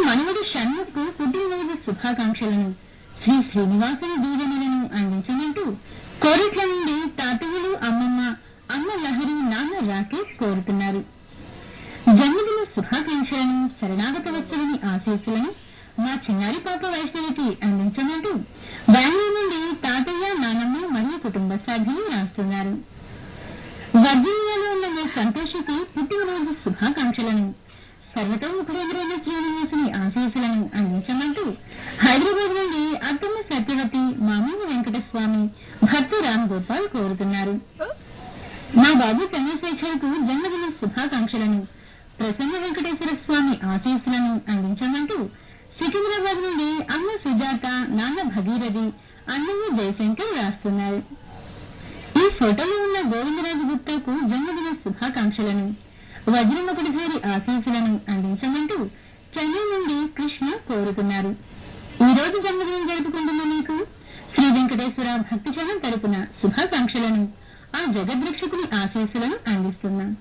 మనవడు షణ్ముఖ్ పుట్టినరోజు శుభాకాంక్షలను, శ్రీ శ్రీనివాసుని దీవెనలను అందించమంటూ కోరిట్ల నుండి తాతయ్యలు, అమ్మమ్మ, అమ్మ లహరి, నాన్న రాకేష్ కోరుతున్నారు. జన్మదిన శుభాకాంక్షలను, శరణాగత వత్సలని ఆశీస్సులను మా చిన్నారి పాప వైష్ణవికి అందించమంటూ బెంగళూరు నుండి తాతయ్య, నానమ్మ మరియు కుటుంబ సభ్యులు రాస్తున్నారు. వర్జీనియాలో ఉన్న మా సంతోషికి పుట్టినరోజు శుభాకాంక్షలను, సర్వతోముఖుడెదురైన శ్రీనివాసుని ఆశీస్సులను అందించమంటూ హైదరాబాద్ నుండి అత్తమ్మ సత్యవతి, మామయ్య వెంకటస్వామి, భర్త రామ్ గోపాల్ కోరుతున్నారు. మా బాబు చంద్రశేఖర్కు జన్మదిన శుభాకాంక్షలను, ప్రసన్న వెంకటేశ్వర స్వామి ఆశీస్సులను అందించమంటూ సికింద్రాబాద్ నుండి అమ్మ సుజాత, నాన్న భగీరథి, అన్నయ్య జయశంకర్ రాస్తున్నారు. ఈ ఫోటోలో ఉన్న గోవిందరాజు గుప్తాకు జన్మదిన శుభాకాంక్షలను, వజ్రమకుడిధారి ఆశీస్సులను అందించమంటూ చెన్నై నుండి కృష్ణ కోరుతున్నారు. ఈ రోజు జన్మదినం జరుపుకుంటున్న మీకు శ్రీ వెంకటేశ్వర భక్తి సంఘం తరపున శుభాకాంక్షలను, ఆ జగద్రక్షకుని ఆశీస్సులను అందిస్తున్నాం.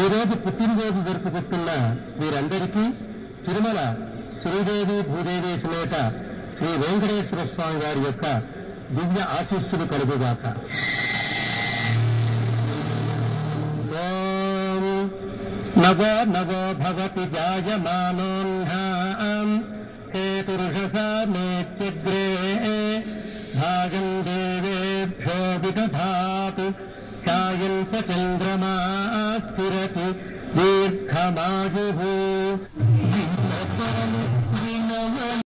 ఈ రోజు పుట్టినరోజు జరుపుకుంటున్న వీరందరికీ తిరుమల శ్రీదేవి భూదేవి సమేత శ్రీ వెంకటేశ్వర స్వామి వారి యొక్క దివ్య ఆశీస్సులు కలుగుగాక. నవో నవో భవతి జాయమానోన్హాం హేతురుషసా మేత్యగ్రే భాగం దేవేభ్యో విదధాతు సాయం చంద్రమా స్థిరతి దీర్ఘమాయుః.